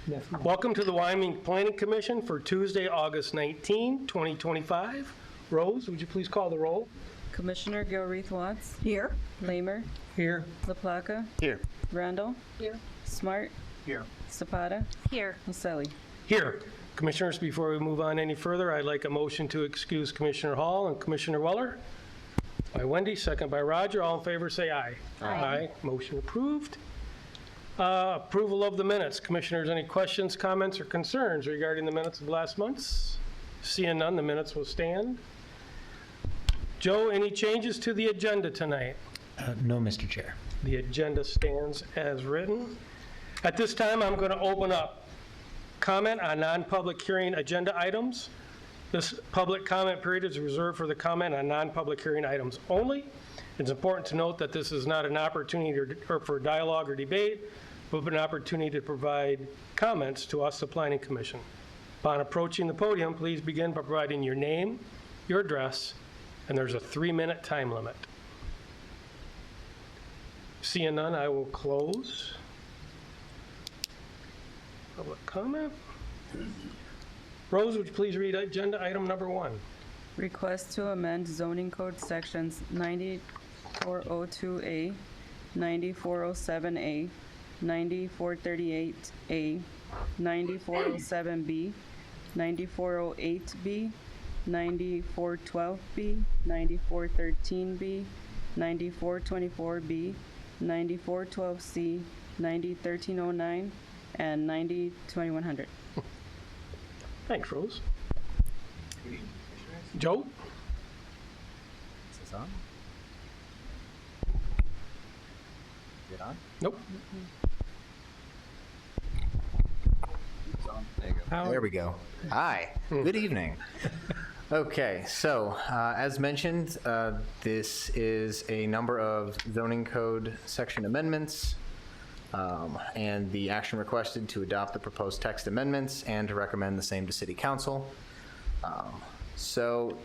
Definitely. Welcome to the Wyoming Planning Commission for Tuesday, August 19, 2025. Rose, would you please call the roll? Commissioner Gilreath Watts. Here. Lamer. Here. LaPlaca. Here. Randall. Here. Smart. Here. Zapata. Here. Maselli. Here. Commissioners, before we move on any further, I'd like a motion to excuse Commissioner Hall and Commissioner Weller. By Wendy, second by Roger. All in favor, say aye. Aye. Motion approved. Approval of the minutes. Commissioners, any questions, comments, or concerns regarding the minutes of last month's? Seeing none, the minutes will stand. Joe, any changes to the agenda tonight? No, Mr. Chair. The agenda stands as written. At this time, I'm going to open up comment on non-public hearing agenda items. This public comment period is reserved for the comment on non-public hearing items only. It's important to note that this is not an opportunity for dialogue or debate, but an opportunity to provide comments to us, the Planning Commission. Upon approaching the podium, please begin by providing your name, your address, and there's a 3-minute time limit. Seeing none, I will close public comment. Rose, would you please read agenda item number 1? Request to amend zoning code sections 9402A, 9407A, 9438A, 9407B, 9408B, 9412B, 9413B, 9424B, 9412C, 901309, and 902100. Thanks, Rose. Joe? Is this on? Is it on? Nope. It's on. There you go. Howard? There we go. Hi. Good evening. Okay, so as mentioned, this is a number of zoning code section amendments, and the action requested to adopt the proposed text amendments and to recommend the same to City Council. So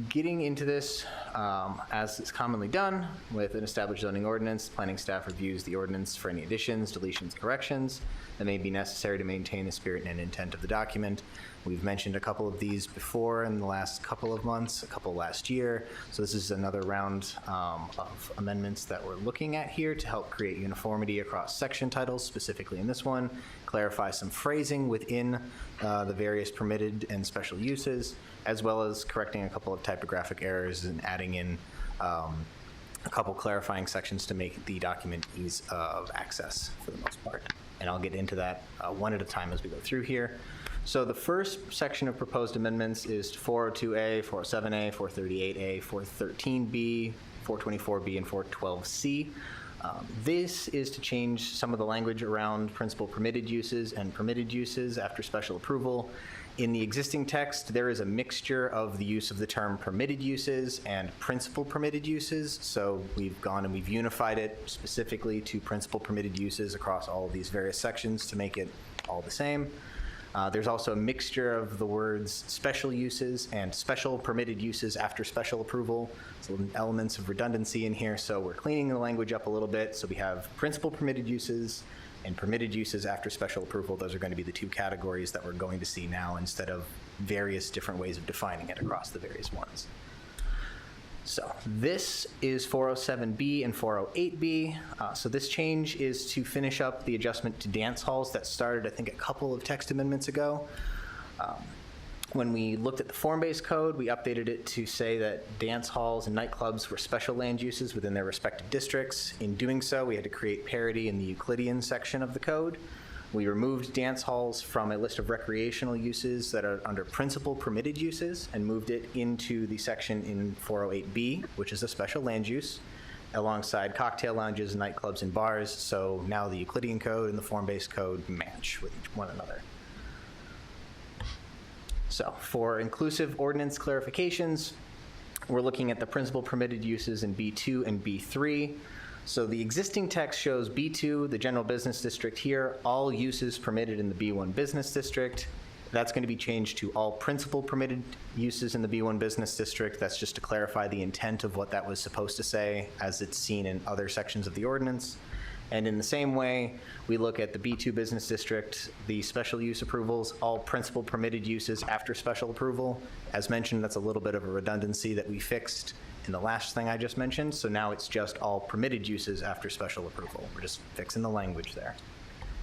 getting into this, as is commonly done with an established zoning ordinance, planning staff reviews the ordinance for any additions, deletions, corrections that may be necessary to maintain the spirit and intent of the document. We've mentioned a couple of these before in the last couple of months, a couple last year. So this is another round of amendments that we're looking at here to help create uniformity across section titles, specifically in this one, clarify some phrasing within the various permitted and special uses, as well as correcting a couple of typographic errors and adding in a couple clarifying sections to make the document ease of access for the most part. And I'll get into that one at a time as we go through here. So the first section of proposed amendments is 402A, 407A, 438A, 413B, 424B, and 412C. This is to change some of the language around principal permitted uses and permitted uses after special approval. In the existing text, there is a mixture of the use of the term permitted uses and principal permitted uses. So we've gone and we've unified it specifically to principal permitted uses across all of these various sections to make it all the same. There's also a mixture of the words special uses and special permitted uses after special approval. So elements of redundancy in here. So we're cleaning the language up a little bit. So we have principal permitted uses and permitted uses after special approval. Those are going to be the two categories that we're going to see now instead of various different ways of defining it across the various ones. So this is 407B and 408B. So this change is to finish up the adjustment to dance halls that started, I think, a couple of text amendments ago. When we looked at the form-based code, we updated it to say that dance halls and nightclubs were special land uses within their respective districts. In doing so, we had to create parity in the Euclidean section of the code. We removed dance halls from a list of recreational uses that are under principal permitted uses and moved it into the section in 408B, which is a special land use, alongside cocktail lounges, nightclubs, and bars. So now the Euclidean code and the form-based code match with one another. So for inclusive ordinance clarifications, we're looking at the principal permitted uses in B2 and B3. So the existing text shows B2, the general business district here, all uses permitted in the B1 business district. That's going to be changed to all principal permitted uses in the B1 business district. That's just to clarify the intent of what that was supposed to say as it's seen in other sections of the ordinance. And in the same way, we look at the B2 business district, the special use approvals, all principal permitted uses after special approval. As mentioned, that's a little bit of a redundancy that we fixed in the last thing I just mentioned. So now it's just all permitted uses after special approval. We're just fixing the language there.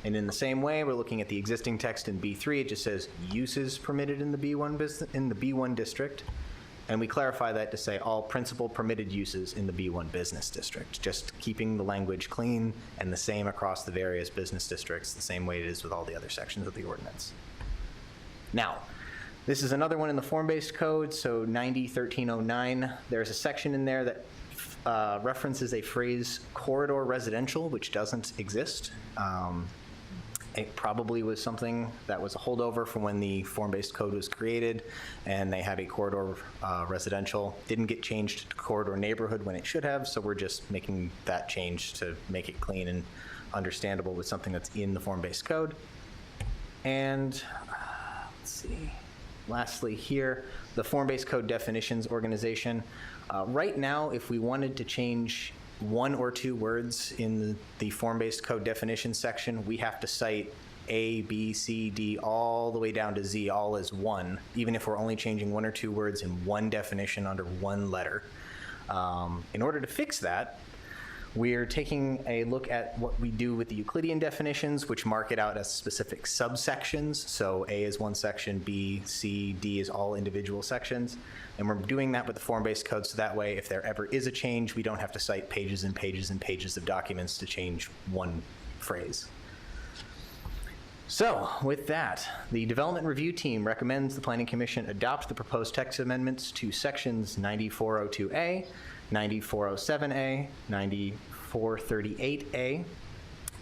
And in the same way, we're looking at the existing text in B3. It just says uses permitted in the B1 district. And we clarify that to say all principal permitted uses in the B1 business district, just keeping the language clean and the same across the various business districts, the same way it is with all the other sections of the ordinance. Now, this is another one in the form-based code, so 90-1309. There's a section in there that references a phrase corridor residential, which doesn't exist. It probably was something that was a holdover from when the form-based code was created, and they have a corridor residential. Didn't get changed to corridor neighborhood when it should have, so we're just making that change to make it clean and understandable with something that's in the form-based code. And let's see, lastly here, the form-based code definitions organization. Right now, if we wanted to change one or two words in the form-based code definition section, we have to cite A, B, C, D, all the way down to Z, all as one, even if we're only changing one or two words in one definition under one letter. In order to fix that, we're taking a look at what we do with the Euclidean definitions, which mark it out as specific subsections. So A is one section, B, C, D is all individual sections. And we're doing that with the form-based code, so that way, if there ever is a change, we don't have to cite pages and pages and pages of documents to change one phrase. So, with that, the Development Review Team recommends the Planning Commission adopt the proposed text amendments to sections 9402A, 9407A, 9438A,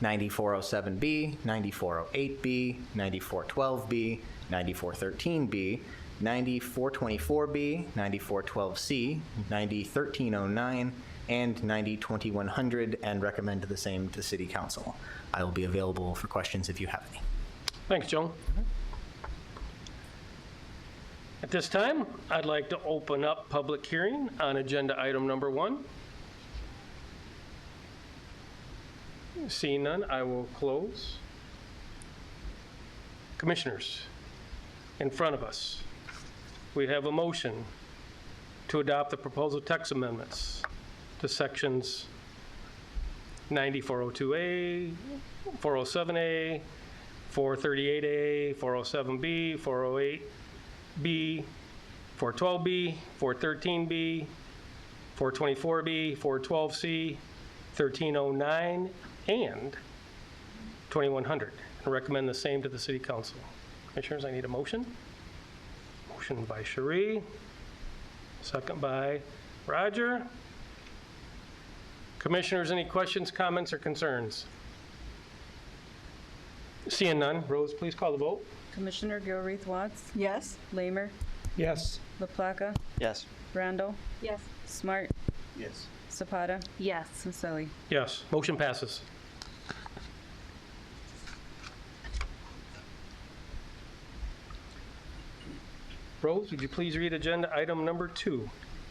9407B, 9408B, 9412B, 9413B, 9424B, 9412C, 901309, and 902100, and recommend the same to the City Council. I will be available for questions if you have any. Thanks, Joe. At this time, I'd like to open up public hearing on agenda item number 1. Seeing none, I will close. Commissioners, in front of us, we have a motion to adopt the proposal text amendments to sections 9402A, 407A, 438A, 407B, 408B, 412B, 413B, 424B, 412C, 1309, and 2100, and recommend the same to the City Council. Commissioners, I need a motion. Motion by Cherie, second by Roger. Commissioners, any questions, comments, or concerns? Seeing none, Rose, please call the vote. Commissioner Gilreath Watts? Yes. Lamer? Yes. LaPlaca? Yes. Randall? Yes. Smart? Yes. Zapata? Yes. Maselli? Yes, motion passes. Rose, would you please read agenda item number 2?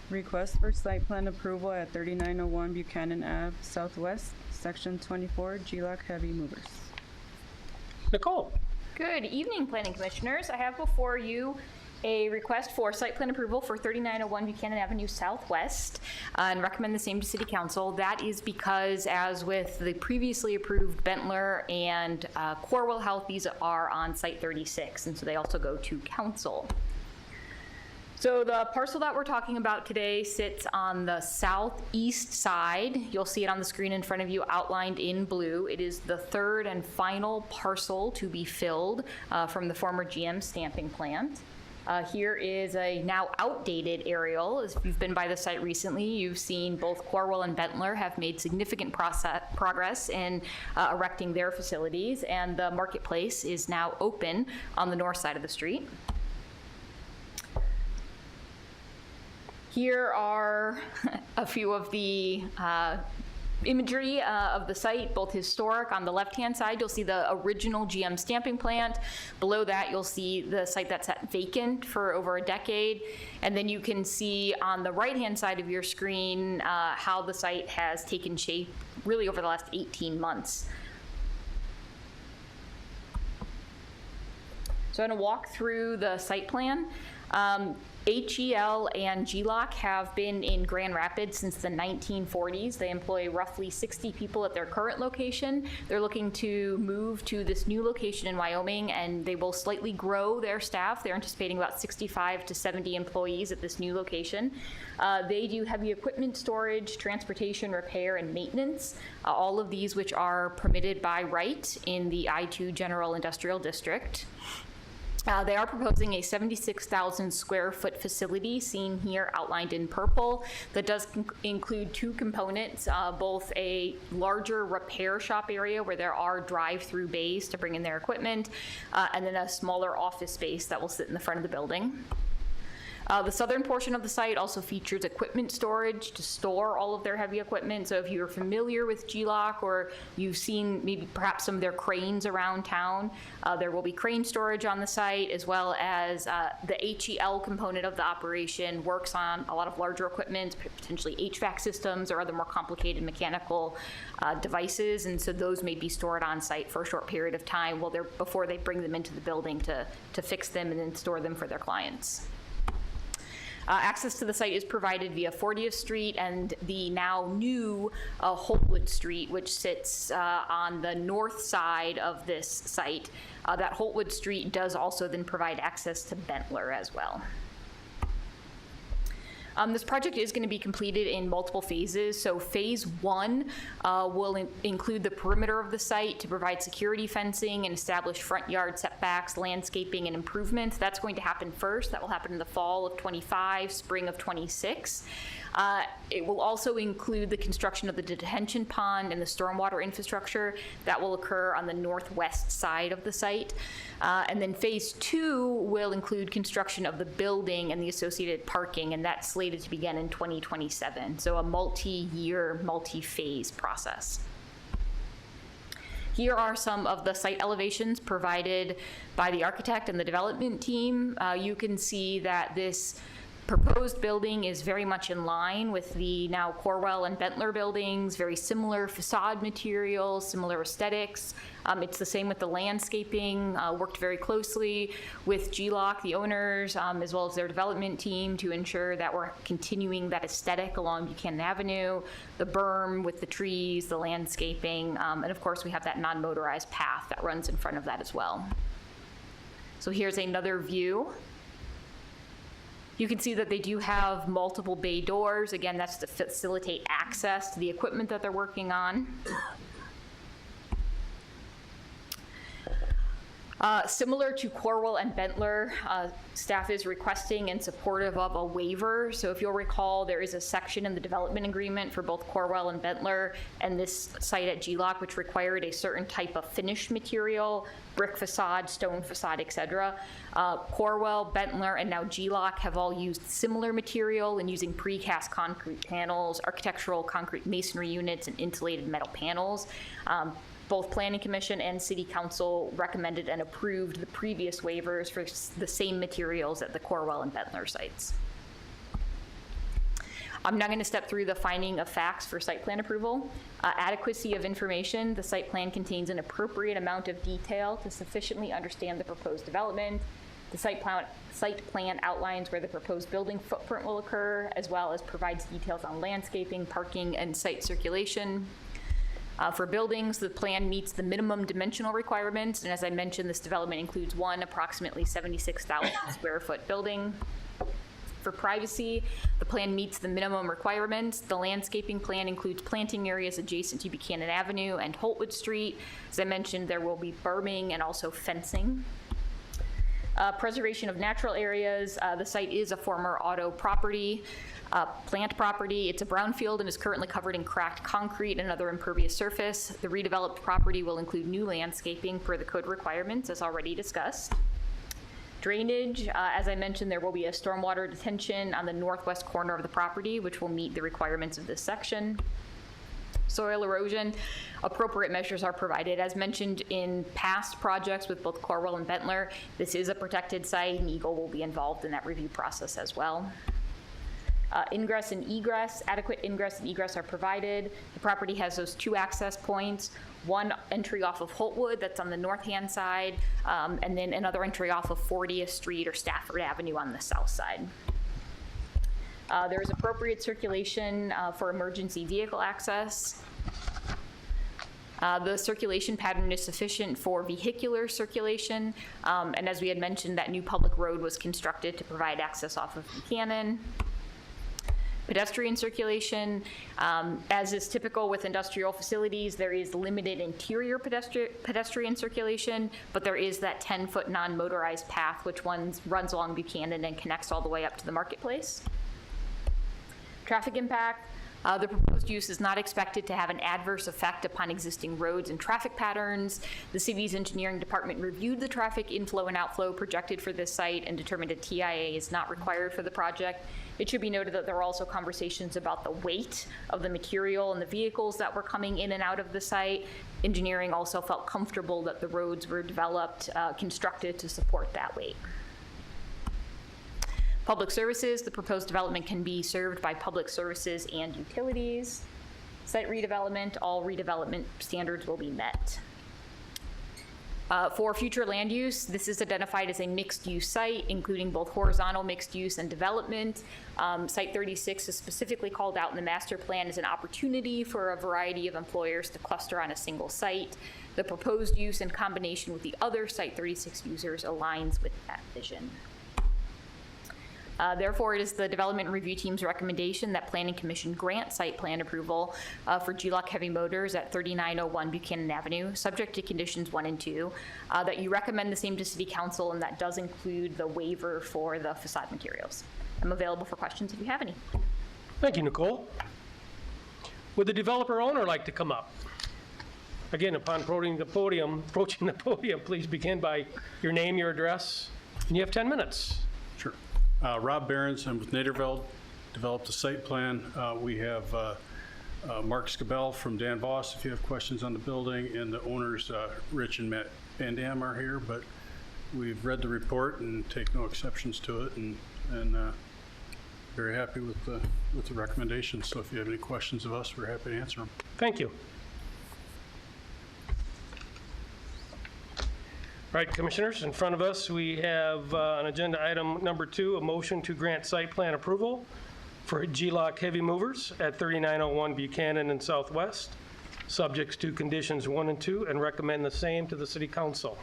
Request for site plan approval at 3901 Buchanan Ave Southwest, Section 24, GLOC Heavy Movers. Nicole? Good evening, Planning Commissioners. I have before you a request for site plan approval for 3901 Buchanan Avenue Southwest and recommend the same to City Council. That is because, as with the previously approved Bentler and Corwell Health, these are on Site 36, and so they also go to Council. So the parcel that we're talking about today sits on the southeast side. You'll see it on the screen in front of you outlined in blue. It is the third and final parcel to be filled from the former GM stamping plant. Here is a now outdated aerial. If you've been by the site recently, you've seen both Corwell and Bentler have made significant progress in erecting their facilities, and the marketplace is now open on the north side of the street. Here are a few of the imagery of the site, both historic. On the left-hand side, you'll see the original GM stamping plant. Below that, you'll see the site that's sat vacant for over a decade. And then you can see on the right-hand side of your screen how the site has taken shape really over the last 18 months. So I'm going to walk through the site plan. HEL and GLOC have been in Grand Rapids since the 1940s. They employ roughly 60 people at their current location. They're looking to move to this new location in Wyoming, and they will slightly grow their staff. They're anticipating about 65 to 70 employees at this new location. They do heavy equipment storage, transportation, repair, and maintenance, all of these which are permitted by right in the I-2 General Industrial District. They are proposing a 76,000 square foot facility, seen here outlined in purple, that does include two components, both a larger repair shop area where there are drive-through bays to bring in their equipment, and then a smaller office space that will sit in the front of the building. The southern portion of the site also features equipment storage to store all of their heavy equipment. So if you're familiar with GLOC or you've seen maybe perhaps some of their cranes around town, there will be crane storage on the site, as well as the HEL component of the operation works on a lot of larger equipment, potentially HVAC systems or other more complicated mechanical devices. And so those may be stored on site for a short period of time before they bring them into the building to fix them and then store them for their clients. Access to the site is provided via 40th Street and the now new Holtwood Street, which sits on the north side of this site. That Holtwood Street does also then provide access to Bentler as well. This project is going to be completed in multiple phases. So phase 1 will include the perimeter of the site to provide security fencing and establish front yard setbacks, landscaping, and improvements. That's going to happen first. That will happen in the fall of 25, spring of 26. It will also include the construction of the detention pond and the stormwater infrastructure that will occur on the northwest side of the site. And then phase 2 will include construction of the building and the associated parking, and that's slated to begin in 2027. So a multi-year, multi-phase process. Here are some of the site elevations provided by the architect and the development team. You can see that this proposed building is very much in line with the now Corwell and Bentler buildings, very similar facade materials, similar aesthetics. It's the same with the landscaping, worked very closely with GLOC, the owners, as well as their development team to ensure that we're continuing that aesthetic along Buchanan Avenue, the berm with the trees, the landscaping, and of course we have that non-motorized path that runs in front of that as well. So here's another view. You can see that they do have multiple bay doors. Again, that's to facilitate access to the equipment that they're working on. Similar to Corwell and Bentler, staff is requesting and supportive of a waiver. So if you'll recall, there is a section in the development agreement for both Corwell and Bentler and this site at GLOC, which required a certain type of finish material, brick facade, stone facade, etc. Corwell, Bentler, and now GLOC have all used similar material and using precast concrete panels, architectural concrete masonry units, and insulated metal panels. Both Planning Commission and City Council recommended and approved the previous waivers for the same materials at the Corwell and Bentler sites. I'm now going to step through the finding of facts for site plan approval. Adequacy of information. The site plan contains an appropriate amount of detail to sufficiently understand the proposed development. The site plan outlines where the proposed building footprint will occur, as well as provides details on landscaping, parking, and site circulation. For buildings, the plan meets the minimum dimensional requirements, and as I mentioned, this development includes one approximately 76,000 square foot building. For privacy, the plan meets the minimum requirements. The landscaping plan includes planting areas adjacent to Buchanan Avenue and Holtwood Street. As I mentioned, there will be berming and also fencing. Preservation of natural areas. The site is a former auto property. Plant property. It's a brownfield and is currently covered in cracked concrete and other impervious surface. The redeveloped property will include new landscaping per the code requirements, as already discussed. Drainage, as I mentioned, there will be a stormwater detention on the northwest corner of the property, which will meet the requirements of this section. soil erosion, appropriate measures are provided. As mentioned in past projects with both Corwell and Bentler, this is a protected site, and Eagle will be involved in that review process as well. Ingress and egress, adequate ingress and egress are provided. The property has those 2 access points, one entry off of Holtwood that's on the north-hand side, and then another entry off of 40th Street or Stafford Avenue on the south side. There is appropriate circulation for emergency vehicle access. The circulation pattern is sufficient for vehicular circulation, and as we had mentioned, that new public road was constructed to provide access off of Buchanan. Pedestrian circulation, as is typical with industrial facilities, there is limited interior pedestrian circulation, but there is that 10-foot non-motorized path which runs along Buchanan and connects all the way up to the marketplace. Traffic impact. The proposed use is not expected to have an adverse effect upon existing roads and traffic patterns. The city's engineering department reviewed the traffic inflow and outflow projected for this site and determined a TIA is not required for the project. It should be noted that there are also conversations about the weight of the material and the vehicles that were coming in and out of the site. Engineering also felt comfortable that the roads were developed, constructed to support that weight. Public services, the proposed development can be served by public services and utilities. Site redevelopment, all redevelopment standards will be met. For future land use, this is identified as a mixed-use site, including both horizontal mixed use and development. Site 36 is specifically called out in the master plan as an opportunity for a variety of employers to cluster on a single site. The proposed use in combination with the other Site 36 users aligns with that vision. Therefore, it is the Development Review Team's recommendation that Planning Commission grant site plan approval for G-Lock Heavy Motors at 3901 Buchanan Avenue, subject to conditions 1 and 2, that you recommend the same to City Council, and that does include the waiver for the facade materials. I'm available for questions if you have any. Thank you, Nicole. Would the developer owner like to come up? Again, upon approaching the podium, please begin by your name, your address, and you have 10 minutes. Sure. Rob Behrens, I'm with Naderveld, developed a site plan. We have Mark Scabell from Dan Voss, if you have questions on the building, and the owners, Rich and Matt Van Dam, are here, but we've read the report and take no exceptions to it, and very happy with the recommendations. So if you have any questions of us, we're happy to answer them. Thank you. All right, Commissioners, in front of us, we have on agenda item number 2, a motion to grant site plan approval for G-Lock Heavy Movers at 3901 Buchanan and Southwest, subjects to conditions 1 and 2, and recommend the same to the City Council.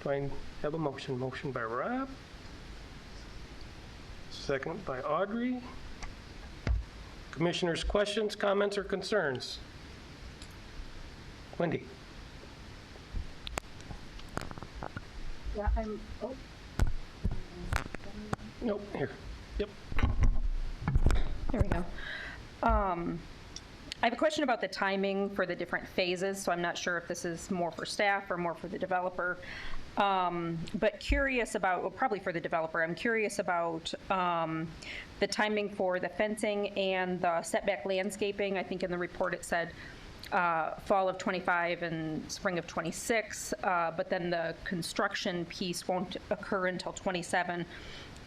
Do I have a motion? Motion by Rob. Second by Audrey. Commissioners, questions, comments, or concerns? Wendy? Yeah, Nope, here. Yep. There we go. I have a question about the timing for the different phases, so I'm not sure if this is more for staff or more for the developer. But curious about, well, probably for the developer, I'm curious about the timing for the fencing and the setback landscaping. I think in the report it said fall of 25 and spring of 26, but then the construction piece won't occur until 27.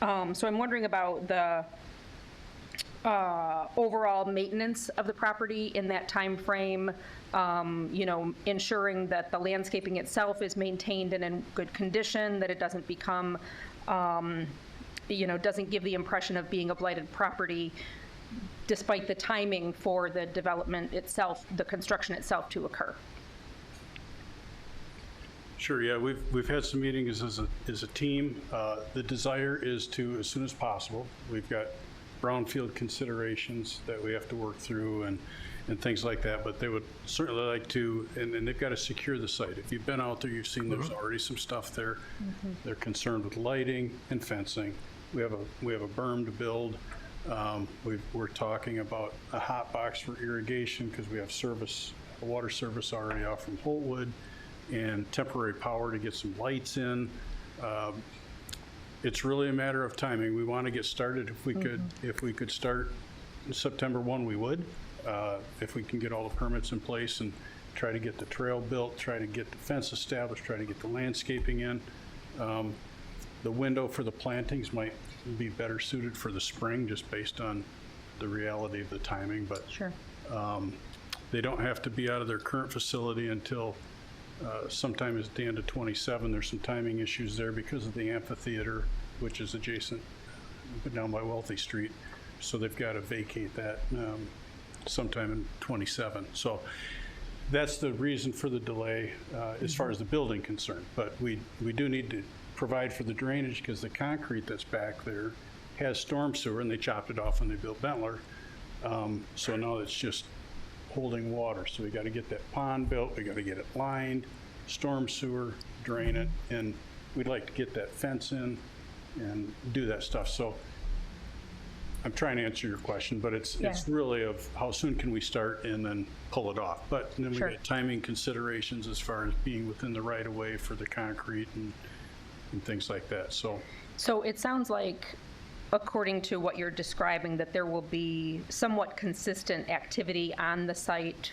So I'm wondering about the overall maintenance of the property in that time frame, you know, ensuring that the landscaping itself is maintained and in good condition, that it doesn't become, you know, doesn't give the impression of being a blighted property, despite the timing for the development itself, the construction itself to occur. Sure, yeah, we've had some meetings as a team. The desire is to, as soon as possible, we've got brownfield considerations that we have to work through and things like that, but they would certainly like to, and they've got to secure the site. If you've been out there, you've seen there's already some stuff there. They're concerned with lighting and fencing. We have a berm to build. We're talking about a hot box for irrigation because we have a water service already out from Holtwood, and temporary power to get some lights in. It's really a matter of timing. We want to get started. If we could start September 1, we would. if we can get all the permits in place and try to get the trail built, try to get the fence established, try to get the landscaping in. The window for the plantings might be better suited for the spring, just based on the reality of the timing, but Sure. they don't have to be out of their current facility until sometime at the end of '27. There's some timing issues there because of the amphitheater, which is adjacent down by Wealthy Street. So they've got to vacate that sometime in '27. So that's the reason for the delay as far as the building concerned. But we do need to provide for the drainage because the concrete that's back there has storm sewer, and they chopped it off when they built Bentler. So now it's just holding water. So we got to get that pond built, we got to get it lined, storm sewer, drain it, and we'd like to get that fence in and do that stuff. So I'm trying to answer your question, but it's really of how soon can we start and then pull it off. But then we Sure. got timing considerations as far as being within the right of way for the concrete and things like that. So it sounds like, according to what you're describing, that there will be somewhat consistent activity on the site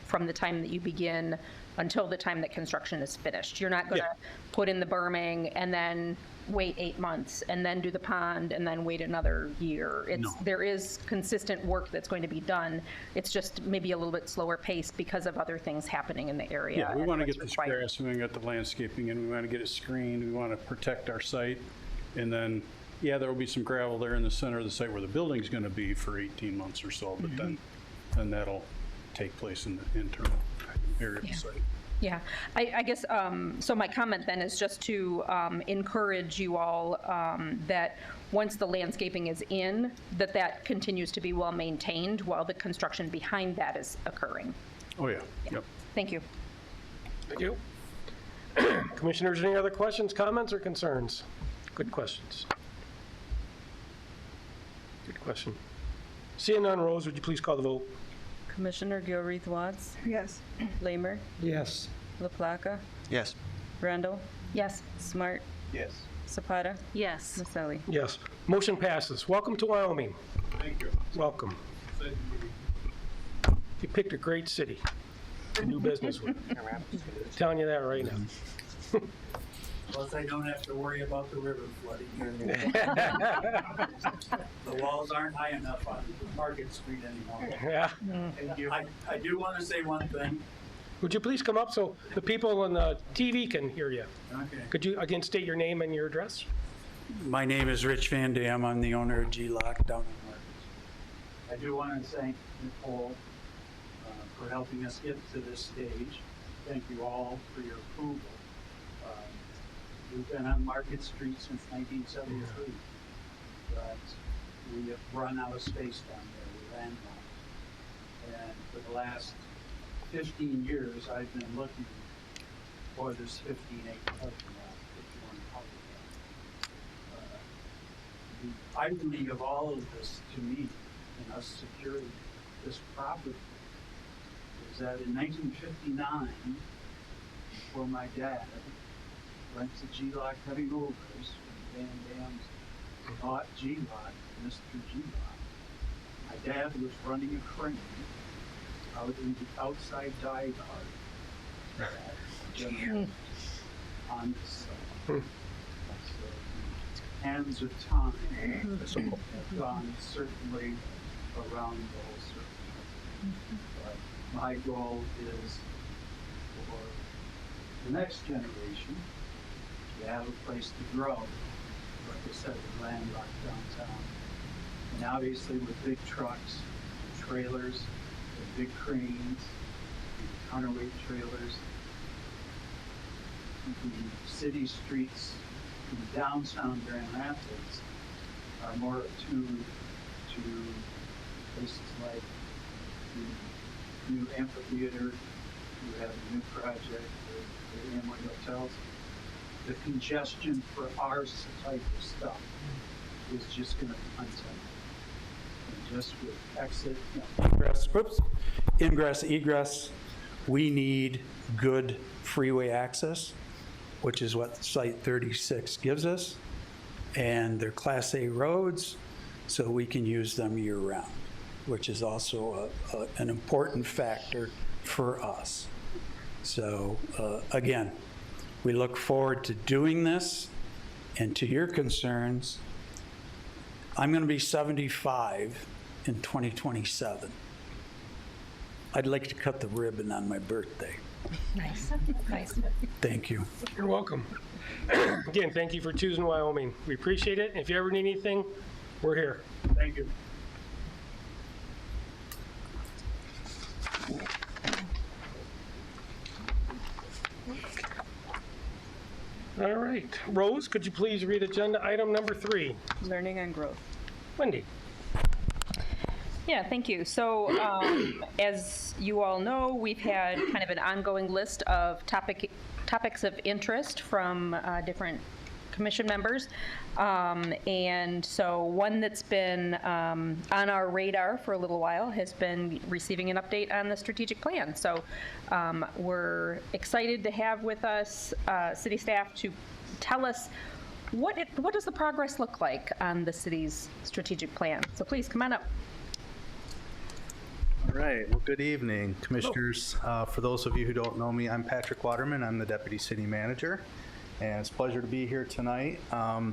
from the time that you begin until the time that construction is finished. You're not going to put in the berming and then wait 8 months and then do the pond and then wait another year. There is consistent work that's going to be done. It's just maybe a little bit slower pace because of other things happening in the area. Yeah, we and want to what's get this required. grass, we want to get the landscaping, and we want to get it screened, we want to protect our site. And then, yeah, there will be some gravel there in the center of the site where the building's going to be for 18 months or so, but then that'll take place in the internal area of the site. Yeah, I guess, so my comment then is just to encourage you all that once the landscaping is in, that continues to be well maintained while the construction behind that is occurring. Oh, yeah, yep. Thank you. Thank you. Commissioners, any other questions, comments, or concerns? Good questions. Good question. Seeing none, Rose, would you please call the vote? Commissioner Gilreath Watts? Yes. Lamer? Yes. LaPlaca? Yes. Randall? Yes. Smart? Yes. Zapata? Yes. Maselli? Yes. Motion passes. Welcome to Wyoming. Thank you. Welcome. You picked a great city to do business with. Telling you that right now. Plus, I don't have to worry about the river flooding here. The walls aren't high enough on Market Street anymore. Yeah. I do want to say one thing. Would you please come up so the people on the TV can hear you? Okay. Could you again state your name and your address? My name is Rich Van Dam. I'm the owner of G-Lock down in Market. I do want to thank Nicole for helping us get to this stage. Thank you all for your approval. We've been on Market Street since 1973, but we have run out of space down there. We landlocked. And for the last 15 years, I've been looking for this 15-acre parking lot that you want to call it. The irony of all of this to me and us securing this property is that in 1959, before my dad went to G-Lock Heavy Movers, when Van Dams bought G-Lock, Mr. G-Lock, my dad was running a crane out in the outside dive yard on this site. So the hands of time have gone certainly around the whole circle. But my goal is for the next generation to have a place to grow, like I said, with landlocked downtown. And obviously with big trucks, and trailers, and big cranes, and counterweight trailers, the city streets in downtown Grand Rapids are more attuned to places like the new amphitheater. You have a new project, the Amway Hotels. The congestion for our type of stuff is just going to be untenable. And just with exit, Ingress, egress, we need good freeway access, which is what Site 36 gives us. And they're Class A roads, so we can use them year-round. which is also an important factor for us. So again, we look forward to doing this. And to your concerns, I'm going to be 75 in 2027. I'd like to cut the ribbon on my birthday. Nice, nice. Thank you. You're welcome. Again, thank you for choosing Wyoming. We appreciate it. If you ever need anything, we're here. Thank you. All right. Rose, could you please read agenda item number 3? Learning and growth. Wendy? Yeah, thank you. So as you all know, we've had kind of an ongoing list of topics of interest from different commission members. And so one that's been on our radar for a little while has been receiving an update on the strategic plan. So we're excited to have with us city staff to tell us what does the progress look like on the city's strategic plan. So please come on up. All right. Well, good evening, Commissioners. For those of you who don't know me, I'm Patrick Waterman. I'm the Deputy City Manager, and it's a pleasure to be here tonight. I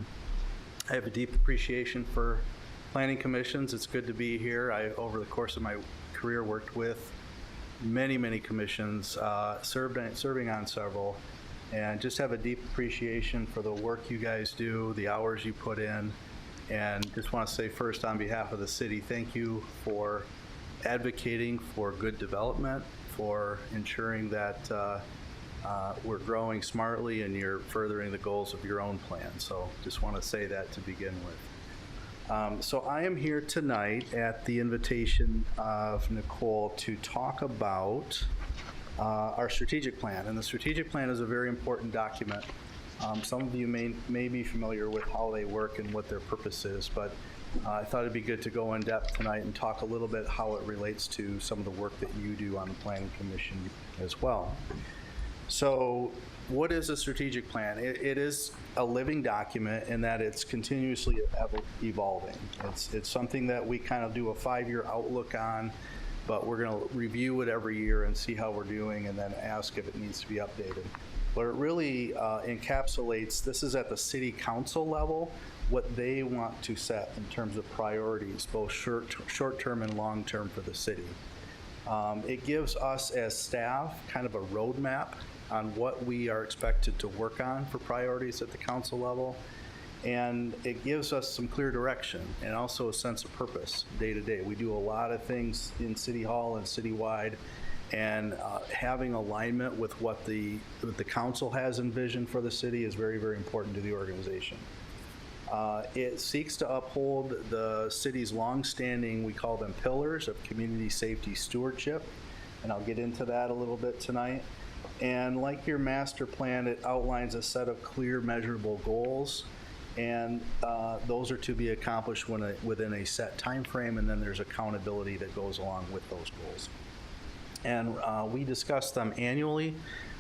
have a deep appreciation for planning commissions. It's good to be here. I, over the course of my career, worked with many commissions, serving on several, and just have a deep appreciation for the work you guys do, the hours you put in, and just want to say first on behalf of the city, thank you for advocating for good development, for ensuring that we're growing smartly and you're furthering the goals of your own plan. So just want to say that to begin with. So I am here tonight at the invitation of Nicole to talk about our strategic plan. And the strategic plan is a very important document. Some of you may be familiar with how they work and what their purpose is, but I thought it'd be good to go in depth tonight and talk a little bit how it relates to some of the work that you do on the Planning Commission as well. So what is a strategic plan? It is a living document in that it's continuously evolving. It's something that we kind of do a 5-year outlook on, but we're going to review it every year and see how we're doing and then ask if it needs to be updated. But it really encapsulates, this is at the city council level, what they want to set in terms of priorities, both short-term and long-term for the city. It gives us as staff kind of a roadmap on what we are expected to work on for priorities at the council level. And it gives us some clear direction and also a sense of purpose day to day. We do a lot of things in City Hall and citywide, and having alignment with what the council has envisioned for the city is very, very important to the organization. It seeks to uphold the city's longstanding, we call them pillars of community safety stewardship, and I'll get into that a little bit tonight. And like your master plan, it outlines a set of clear, measurable goals, and those are to be accomplished within a set time frame, and then there's accountability that goes along with those goals. And we discuss them annually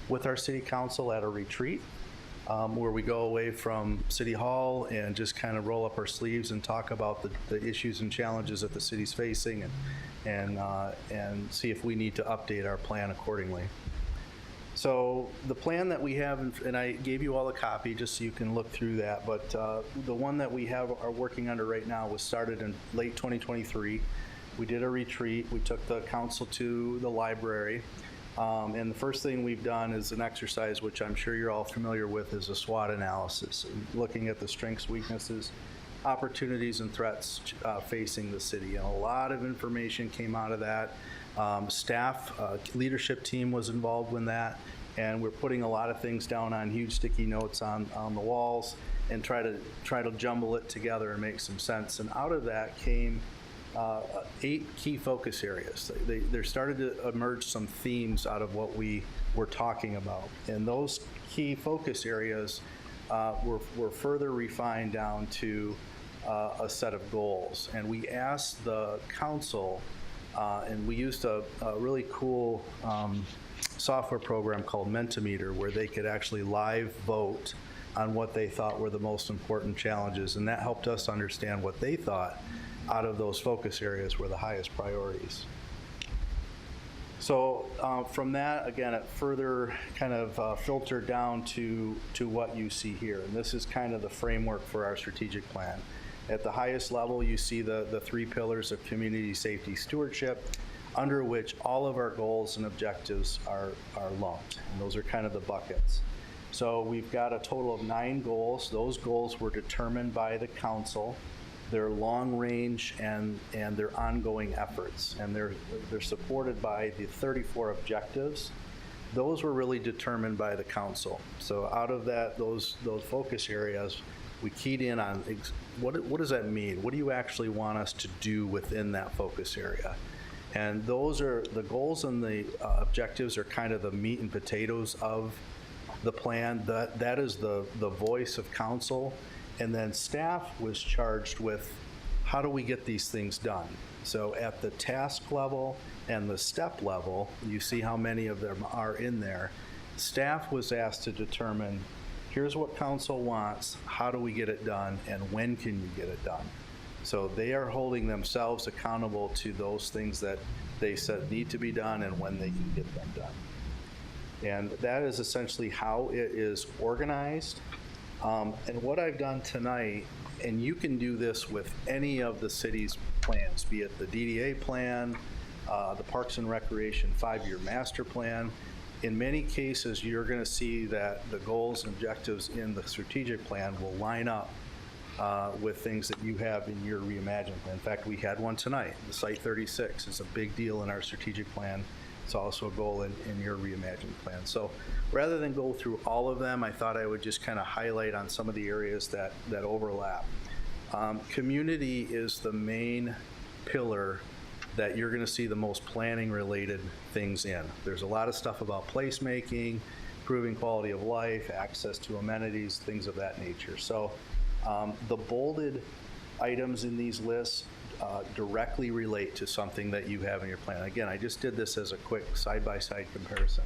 with our city council at a retreat, where we go away from City Hall and just kind of roll up our sleeves and talk about the issues and challenges that the city's facing and see if we need to update our plan accordingly. So the plan that we have, and I gave you all a copy just so you can look through that, but the one that we are working under right now was started in late 2023. We did a retreat. We took the council to the library. And the first thing we've done is an exercise, which I'm sure you're all familiar with, is a SWOT analysis, looking at the strengths, weaknesses, opportunities, and threats facing the city. And a lot of information came out of that. Staff, leadership team was involved in that, and we're putting a lot of things down on huge sticky notes on the walls and try to jumble it together and make some sense. And out of that came 8 key focus areas. There started to emerge some themes out of what we were talking about. And those key focus areas were further refined down to a set of goals. And we asked the council, and we used a really cool software program called Mentimeter, where they could actually live vote on what they thought were the most important challenges. And that helped us understand what they thought out of those focus areas were the highest priorities. So from that, again, it further kind of filtered down to what you see here. And this is kind of the framework for our strategic plan. At the highest level, you see the 3 pillars of community safety stewardship, under which all of our goals and objectives are lumped. And those are kind of the buckets. So we've got a total of 9 goals. Those goals were determined by the council. Their long range and their ongoing efforts, and they're supported by the 34 objectives. Those were really determined by the council. So out of those focus areas, we keyed in on what does that mean? What do you actually want us to do within that focus area? And those are the goals, and the objectives are kind of the meat and potatoes of the plan. That is the voice of council. And then staff was charged with, how do we get these things done? So at the task level and the step level, you see how many of them are in there. Staff was asked to determine, here's what council wants, how do we get it done, and when can you get it done? So they are holding themselves accountable to those things that they said need to be done and when they can get them done. And that is essentially how it is organized. And what I've done tonight, and you can do this with any of the city's plans, be it the DDA plan, the Parks and Recreation 5-year master plan. In many cases, you're going to see that the goals and objectives in the strategic plan will line up with things that you have in your reimagined plan. In fact, we had one tonight. The Site 36 is a big deal in our strategic plan. It's also a goal in your reimagined plan. So rather than go through all of them, I thought I would just kind of highlight on some of the areas that overlap. Community is the main pillar that you're going to see the most planning related things in. There's a lot of stuff about placemaking, improving quality of life, access to amenities, things of that nature. So the bolded items in these lists directly relate to something that you have in your plan. Again, I just did this as a quick side-by-side comparison.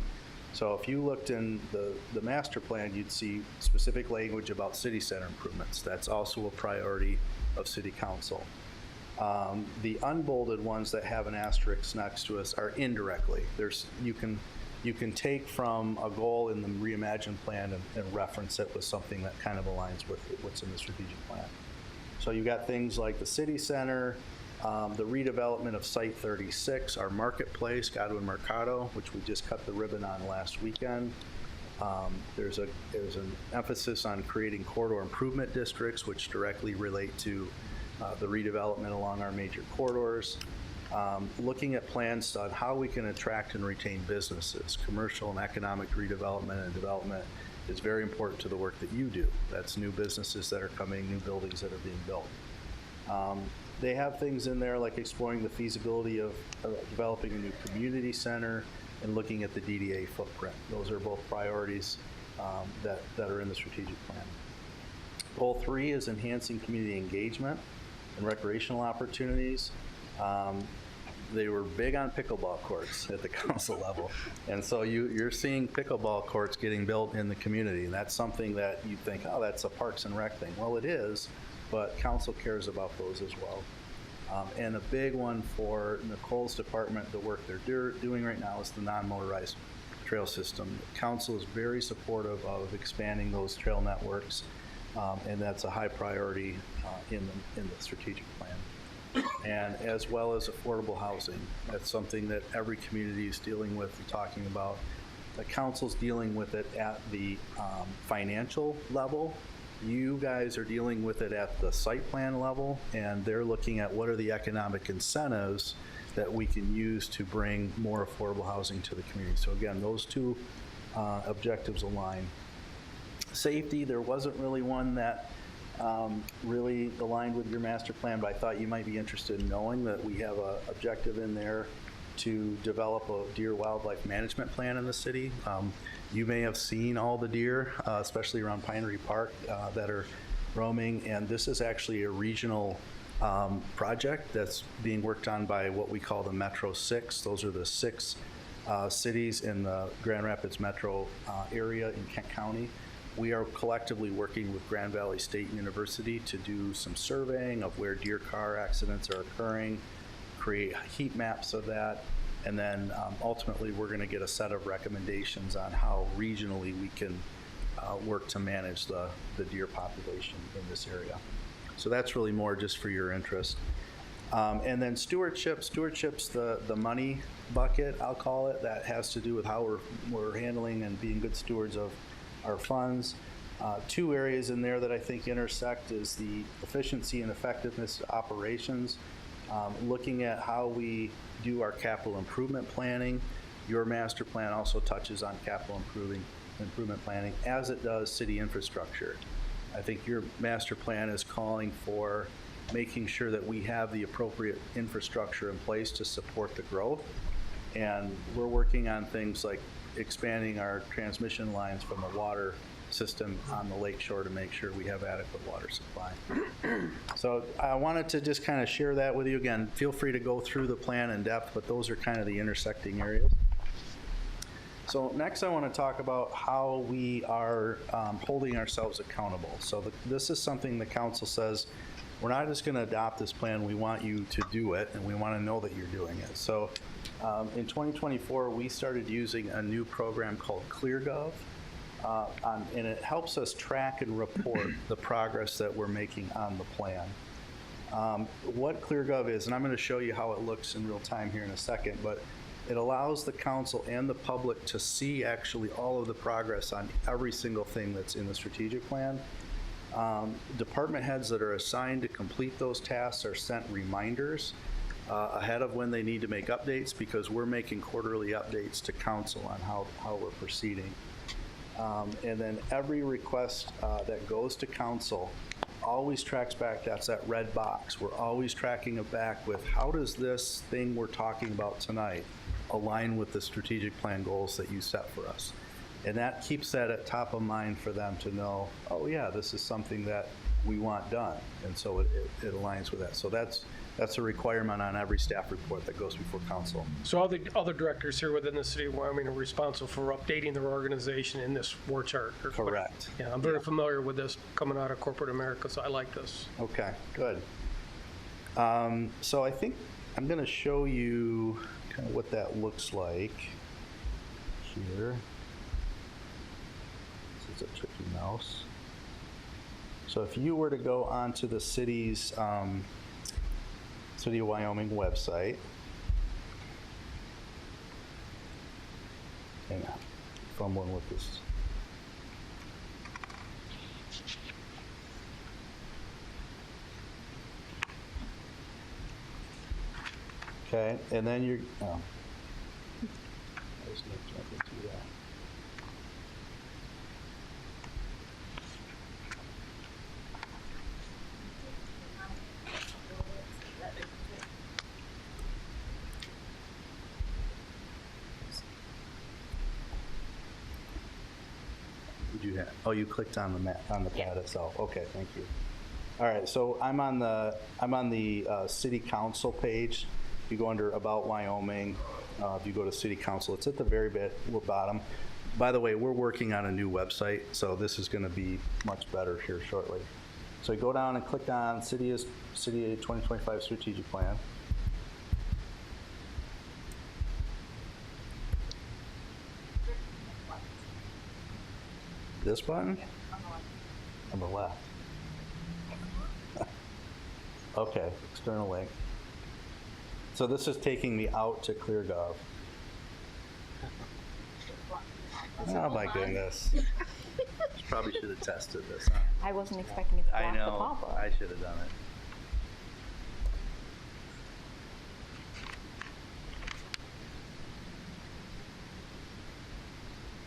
So if you looked in the master plan, you'd see specific language about city center improvements. That's also a priority of city council. The unbolded ones that have an asterisk next to us are indirectly. You can take from a goal in the reimagined plan and reference it with something that kind of aligns with what's in the strategic plan. So you got things like the city center, the redevelopment of Site 36, our marketplace, Godwin Mercado, which we just cut the ribbon on last weekend. There's an emphasis on creating corridor improvement districts, which directly relate to the redevelopment along our major corridors. Looking at plans on how we can attract and retain businesses. Commercial and economic redevelopment and development is very important to the work that you do. That's new businesses that are coming, new buildings that are being built. They have things in there like exploring the feasibility of developing a new community center and looking at the DDA footprint. Those are both priorities that are in the strategic plan. Goal 3 is enhancing community engagement and recreational opportunities. They were big on pickleball courts at the council level. And so you're seeing pickleball courts getting built in the community. And that's something that you think, oh, that's a Parks and Rec thing. Well, it is, but council cares about those as well. And a big one for Nicole's department, the work they're doing right now is the non-motorized trail system. Council is very supportive of expanding those trail networks, and that's a high priority in the strategic plan. And as well as affordable housing. That's something that every community is dealing with and talking about. The council's dealing with it at the financial level. You guys are dealing with it at the site plan level, and they're looking at what are the economic incentives that we can use to bring more affordable housing to the community. So again, those two objectives align. Safety, there wasn't really one that really aligned with your master plan, but I thought you might be interested in knowing that we have an objective in there to develop a deer wildlife management plan in the city. You may have seen all the deer, especially around Pinery Park, that are roaming, and this is actually a regional project that's being worked on by what we call the Metro 6. Those are the 6 cities in the Grand Rapids metro area in Kent County. We are collectively working with Grand Valley State University to do some surveying of where deer car accidents are occurring, create heat maps of that, and then ultimately we're going to get a set of recommendations on how regionally we can work to manage the deer population in this area. So that's really more just for your interest. And then stewardship's the money bucket, I'll call it, that has to do with how we're handling and being good stewards of our funds. Two areas in there that I think intersect is the efficiency and effectiveness of operations, looking at how we do our capital improvement planning. Your master plan also touches on capital improvement planning, as it does city infrastructure. I think your master plan is calling for making sure that we have the appropriate infrastructure in place to support the growth. And we're working on things like expanding our transmission lines from the water system on the lake shore to make sure we have adequate water supply. So I wanted to just kind of share that with you. Again, feel free to go through the plan in depth, but those are kind of the intersecting areas. So next I want to talk about how we are holding ourselves accountable. So this is something the council says, we're not just going to adopt this plan, we want you to do it, and we want to know that you're doing it. So in 2024, we started using a new program called ClearGov, and it helps us track and report the progress that we're making on the plan. What ClearGov is, and I'm going to show you how it looks in real time here in a second, but it allows the council and the public to see actually all of the progress on every single thing that's in the strategic plan. Department heads that are assigned to complete those tasks are sent reminders ahead of when they need to make updates, because we're making quarterly updates to council on how we're proceeding. And then every request that goes to council always tracks back. That's that red box. We're always tracking it back with, how does this thing we're talking about tonight align with the strategic plan goals that you set for us? And that keeps that at top of mind for them to know, oh yeah, this is something that we want done. And so it aligns with that. So that's a requirement on every staff report that goes before council. So all the other directors here within the city of Wyoming are responsible for updating their organization in this war chart. Correct. Yeah, I'm very familiar with this coming out of corporate America, so I like this. Okay, good. So I think I'm going to show you kind of what that looks like here. This is a tricky mouse. So if you were to go onto the city's City of Wyoming website, hang on, fumbling with this. Okay, and then you're, oh. I was going to jump into that. Did you have, oh, you clicked on the map, on the pad itself. Okay, thank you. All right, so I'm on the city council page. You go under About Wyoming, if you go to City Council, it's at the very bottom. By the way, we're working on a new website, so this is going to be much better here shortly. So you go down and click on City 2025 Strategic Plan. This button? On the left. Okay, external link. So this is taking me out to ClearGov. Oh my goodness. Probably should have tested this, huh? I wasn't expecting it to I block the know, pop-up. I should have done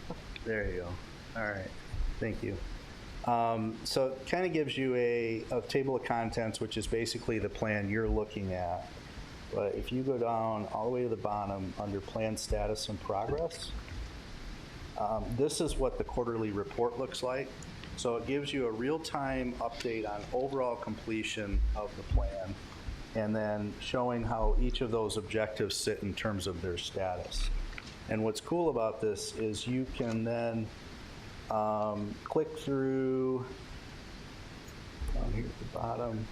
it. There you go. All right, thank you. So it kind of gives you a table of contents, which is basically the plan you're looking at. But if you go down all the way to the bottom under plan status and progress, this is what the quarterly report looks like. So it gives you a real-time update on overall completion of the plan, and then showing how each of those objectives sit in terms of their status. And what's cool about this is you can then click through down here at the bottom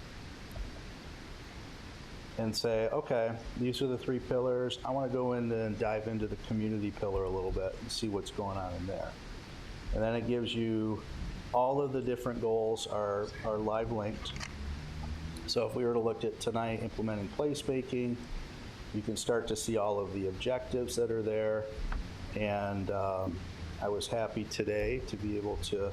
and say, okay, these are the 3 pillars. I want to go in and dive into the community pillar a little bit and see what's going on in there. And then it gives you all of the different goals are live linked. So if we were to look at tonight, implementing placemaking, you can start to see all of the objectives that are there. And I was happy today to be able to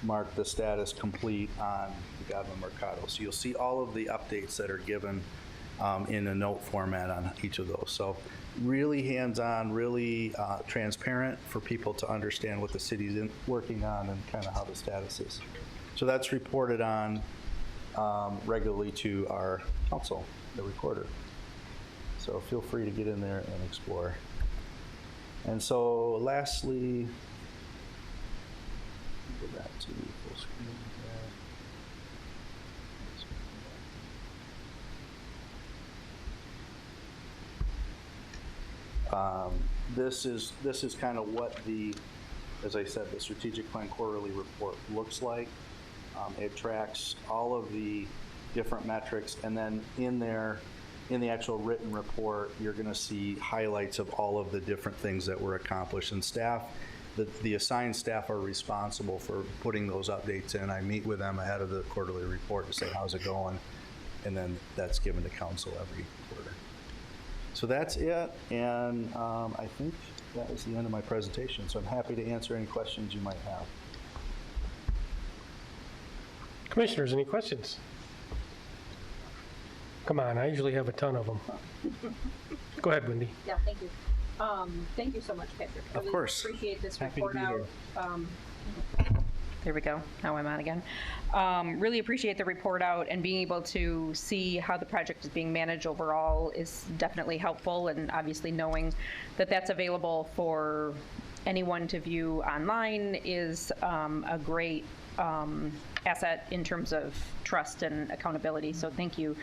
mark the status complete on the Godwin Mercado. So you'll see all of the updates that are given in a note format on each of those. So really hands-on, really transparent for people to understand what the city's working on and kind of how the status is. So that's reported on regularly to our council, the recorder. So feel free to get in there and explore. And so lastly, go back to full screen here. This is kind of what the, as I said, the strategic plan quarterly report looks like. It tracks all of the different metrics, and then in there, in the actual written report, you're going to see highlights of all of the different things that were accomplished. And staff, the assigned staff are responsible for putting those updates in. I meet with them ahead of the quarterly report to say, how's it going? And then that's given to council every quarter. So that's it, and I think that is the end of my presentation. So I'm happy to answer any questions you might have. Commissioners, any questions? Come on, I usually have a ton of them. Go ahead, Wendy. Yeah, thank you. Thank you so much, Patrick. I really course. appreciate this Happy to report be out. here. There we go. Now I'm on again. Really appreciate the report out, and being able to see how the project is being managed overall is definitely helpful, and obviously knowing that that's available for anyone to view online is a great asset in terms of trust and accountability. So thank you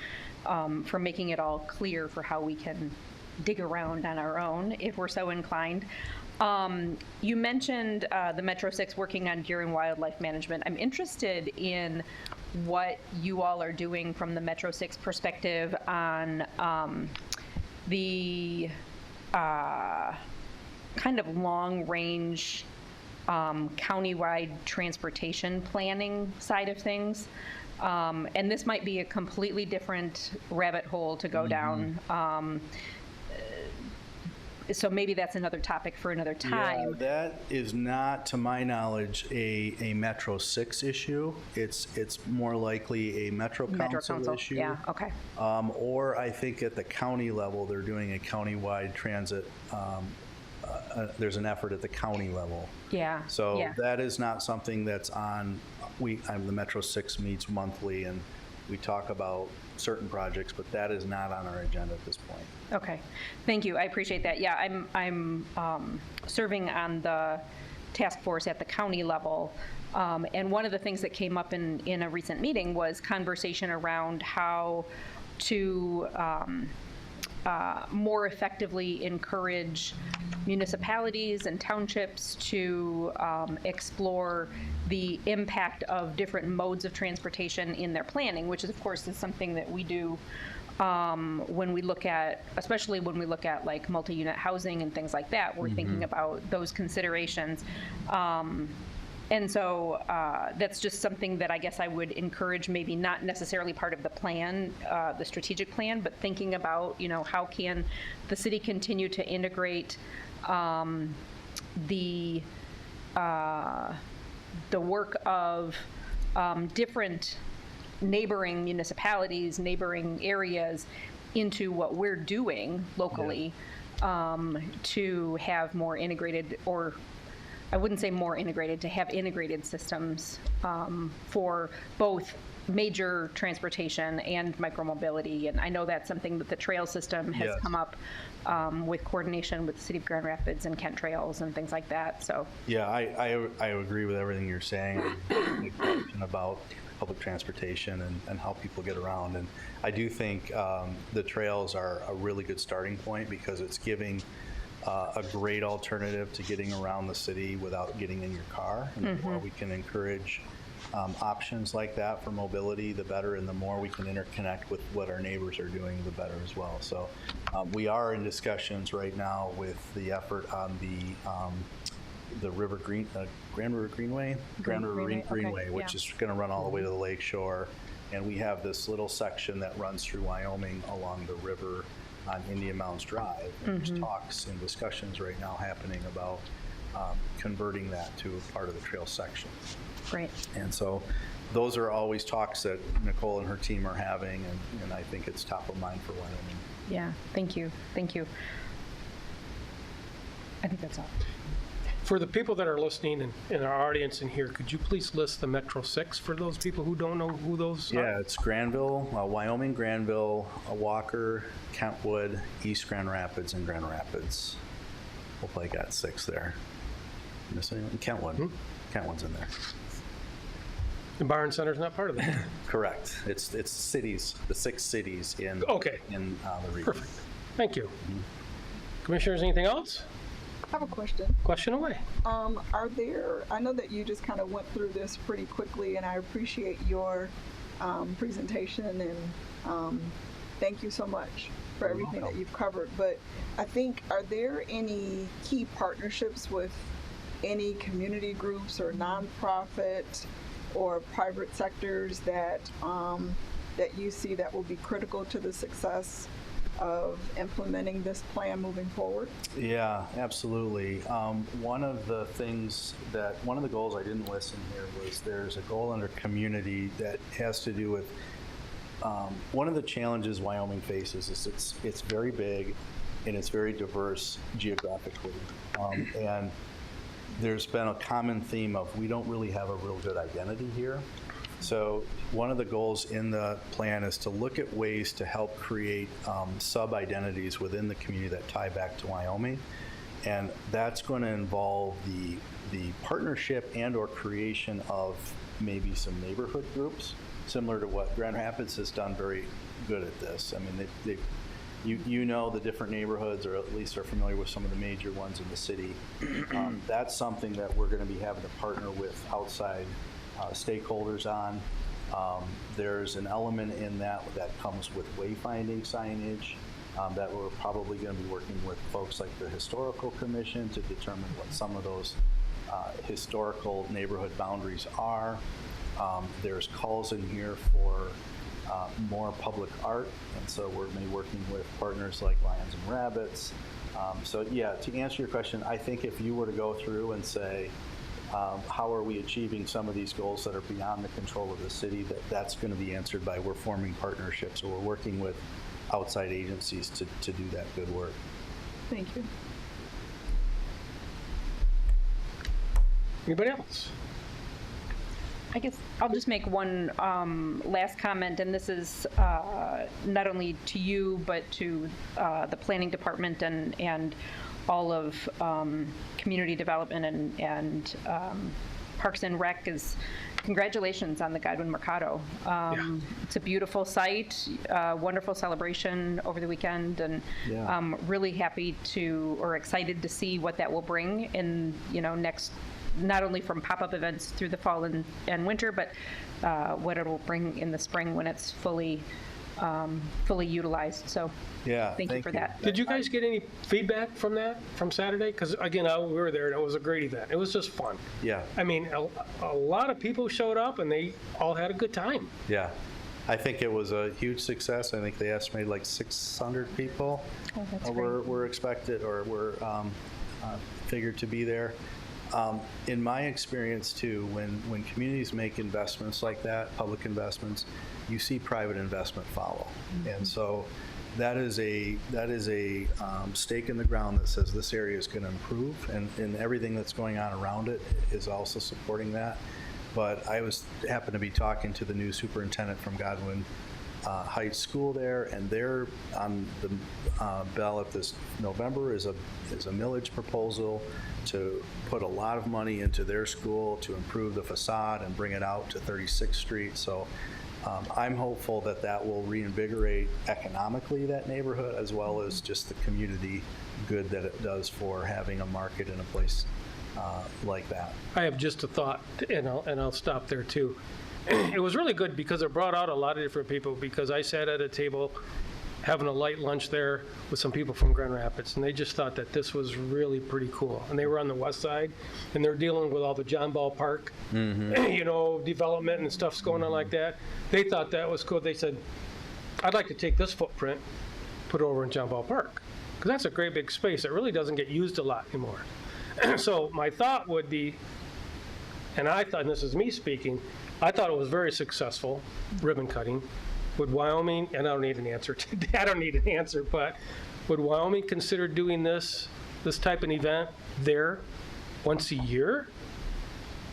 for making it all clear for how we can dig around on our own if we're so inclined. You mentioned the Metro 6 working on deer and wildlife management. I'm interested in what you all are doing from the Metro 6 perspective on the kind of long-range countywide transportation planning side of things. And this might be a completely different rabbit hole to go down. So maybe that's another topic for another time. Yeah, that is not, to my knowledge, a Metro 6 issue. It's more likely a Metro Council issue. Yeah, okay. Or I think at the county level, they're doing a countywide transit. There's an effort at the county level. Yeah. So yeah. that is not something that's on, the Metro 6 meets monthly, and we talk about certain projects, but that is not on our agenda at this point. Okay, thank you. I appreciate that. Yeah, I'm serving on the task force at the county level, and one of the things that came up in a recent meeting was conversation around how to more effectively encourage municipalities and townships to explore the impact of different modes of transportation in their planning, which is, of course, is something that we do when we look at, especially when we look at like multi-unit housing and things like that. We're thinking about those considerations. And so that's just something that I guess I would encourage, maybe not necessarily part of the plan, the strategic plan, but thinking about, how can the city continue to integrate the work of different neighboring municipalities, neighboring areas into what we're doing locally to have more integrated, or I wouldn't say more integrated, to have integrated systems for both major transportation and micromobility. And I know that's something that the trail system has come up with coordination with the City of Grand Rapids and Kent Trails and things like that. So Yeah, I agree with everything you're saying about public transportation and how people get around. And I do think the trails are a really good starting point, because it's giving a great alternative to getting around the city without getting in your car. And the more we can encourage options like that for mobility, the better, and the more we can interconnect with what our neighbors are doing, the better as well. So we are in discussions right now with the effort on the River Green, Grand River Greenway? Grand River Greenway, okay, Greenway, which yeah. is going to run all the way to the lake shore. And we have this little section that runs through Wyoming along the river on Indian Mounds Drive. And there's talks and discussions right now happening about converting that to a part of the trail section. Great. And so those are always talks that Nicole and her team are having, and I think it's top of mind for Wyoming. Yeah, thank you, thank you. I think that's all. For the people that are listening in our audience in here, could you please list the Metro 6 for those people who don't know who those are? Yeah, it's Granville, Wyoming, Granville, Walker, Kentwood, East Grand Rapids, and Grand Rapids. Hopefully I got 6 there. Miss anyone? Kentwood. Kentwood's in there. The Barn Center's not part of that. Correct. It's cities, the 6 cities in Okay. in the region. Perfect. Thank you. Commissioners, anything else? I have a question. Question away. Are there, I know that you just kind of went through this pretty quickly, and I appreciate your presentation, and thank you so much for everything that you've covered. But I think, are there any key partnerships with any community groups or nonprofit or private sectors that that you see that will be critical to the success of implementing this plan moving forward? Yeah, absolutely. One of the goals I didn't list in here was there's a goal under community that has to do with one of the challenges Wyoming faces is it's very big and it's very diverse geographically. And there's been a common theme of we don't really have a real good identity here. So one of the goals in the plan is to look at ways to help create sub-identities within the community that tie back to Wyoming. And that's going to involve the partnership and or creation of maybe some neighborhood groups, similar to what Grand Rapids has done very good at this. I mean, you know the different neighborhoods, or at least are familiar with some of the major ones in the city. That's something that we're going to be having to partner with outside stakeholders on. There's an element in that comes with wayfinding signage that we're probably going to be working with folks like the Historical Commission to determine what some of those historical neighborhood boundaries are. There's calls in here for more public art, and so we're going to be working with partners like Lions and Rabbits. So yeah, to answer your question, I think if you were to go through and say, how are we achieving some of these goals that are beyond the control of the city, that's going to be answered by we're forming partnerships, or we're working with outside agencies to do that good work. Thank you. Anybody else? I guess I'll just make one last comment, and this is not only to you, but to the planning department and all of community development and Parks and Rec. Is congratulations on the Godwin Mercado. It's a beautiful site, wonderful celebration over the weekend, and I'm really happy or excited to see what that will bring in, next, not only from pop-up events through the fall and winter, but what it will bring in the spring when it's fully utilized. So thank you for that. Did you guys get any feedback from Saturday? Because again, we were there and it was a great event. It was just fun. Yeah. I mean, a lot of people showed up and they all had a good time. Yeah. I think it was a huge success. I think they estimated like 600 people were expected or were figured to be there. In my experience too, when communities make investments like that, public investments, you see private investment follow. And so that is a stake in the ground that says this area is going to improve, and everything that's going on around it is also supporting that. But I happened to be talking to the new superintendent from Godwin Heights School there, and they're on the ballot this November is a millage proposal to put a lot of money into their school to improve the facade and bring it out to 36th Street. So I'm hopeful that that will reinvigorate economically that neighborhood, as well as just the community good that it does for having a market in a place like that. I have just a thought, and I'll stop there too. It was really good because it brought out a lot of different people, because I sat at a table having a light lunch there with some people from Grand Rapids, and they just thought that this was really pretty cool. And they were on the west side, and they're dealing with all the John Ball Park, you know, development and stuff's going on like that. They thought that was cool. They said, I'd like to take this footprint, put it over in John Ball Park, because that's a great big space that really doesn't get used a lot anymore. So my thought would be, and I thought, and this is me speaking, I thought it was very successful, ribbon cutting. Would Wyoming, and I don't need an answer today, I don't need an answer, but would Wyoming consider doing this type of event there once a year?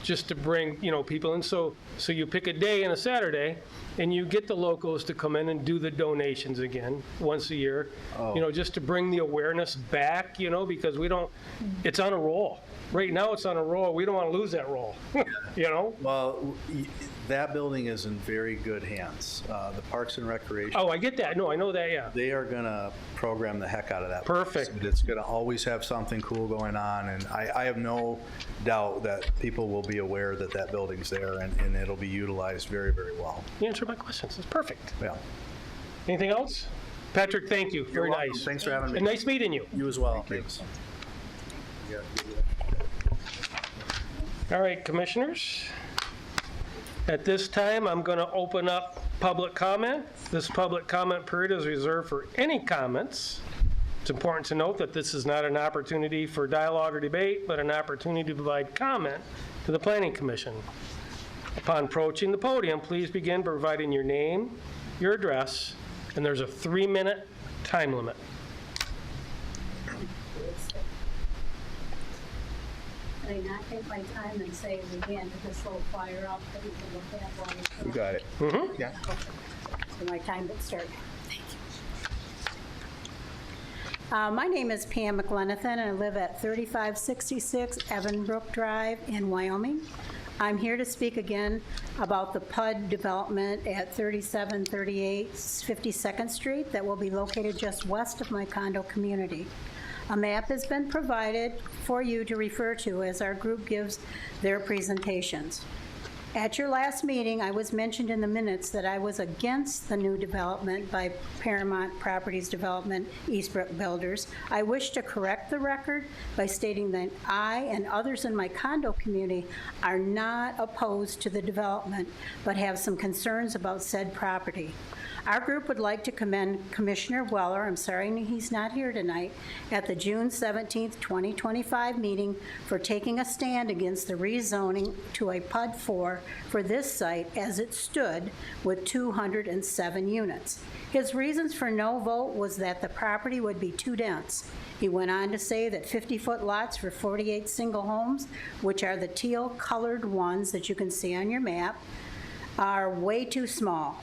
Just to bring, you know, people in, so you pick a day and a Saturday, and you get the locals to come in and do the donations again once a year, you know, just to bring the awareness back, you know, because we don't, it's on a roll. Right now, it's on a roll. We don't want to lose that roll, you know? Well, that building is in very good hands. The Parks and Recreation. Oh, I get that. No, I know that, yeah. They are going to program the heck out of that. Perfect. Place. It's going to always have something cool going on, and I have no doubt that people will be aware that that building's there, and it'll be utilized very, very well. You answered my questions. It's perfect. Yeah. Anything else? Patrick, thank you. Very welcome. nice. Thanks for having me. And nice meeting you. You as well. Thanks. All right, commissioners. At this time, I'm going to open up public comment. This public comment period is reserved for any comments. It's important to note that this is not an opportunity for dialogue or debate, but an opportunity to provide comment to the Planning Commission. Upon approaching the podium, please begin by providing your name, your address, and there's a 3-minute time limit. Can I not take my time and say it again to this little flyer out that we can look at while we You got it. Mm-hmm. Yeah. So my time would start. Thank you. My name is Pam McLenithan, and I live at 3566 Evanbrook Drive in Wyoming. I'm here to speak again about the PUD development at 3738 52nd Street that will be located just west of my condo community. A map has been provided for you to refer to as our group gives their presentations. At your last meeting, I was mentioned in the minutes that I was against the new development by Paramount Properties Development Eastbrook Builders. I wish to correct the record by stating that I and others in my condo community are not opposed to the development, but have some concerns about said property. Our group would like to commend Commissioner Weller, I'm sorry he's not here tonight, at the June 17th, 2025 meeting for taking a stand against the rezoning to a PUD 4 for this site as it stood with 207 units. His reasons for no vote was that the property would be too dense. He went on to say that 50-foot lots for 48 single homes, which are the teal-colored ones that you can see on your map, are way too small.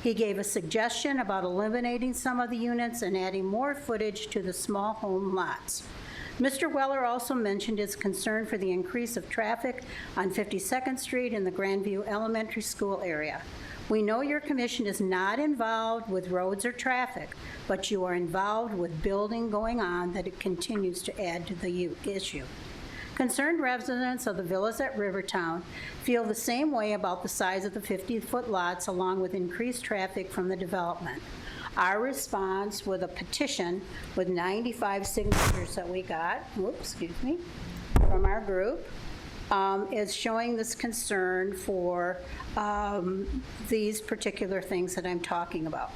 He gave a suggestion about eliminating some of the units and adding more footage to the small home lots. Mr. Weller also mentioned his concern for the increase of traffic on 52nd Street in the Grandview Elementary School area. We know your commission is not involved with roads or traffic, but you are involved with building going on that it continues to add to the issue. Concerned residents of the villas at Rivertown feel the same way about the size of the 50-foot lots along with increased traffic from the development. Our response with a petition with 95 signatures that we got, from our group, is showing this concern for these particular things that I'm talking about.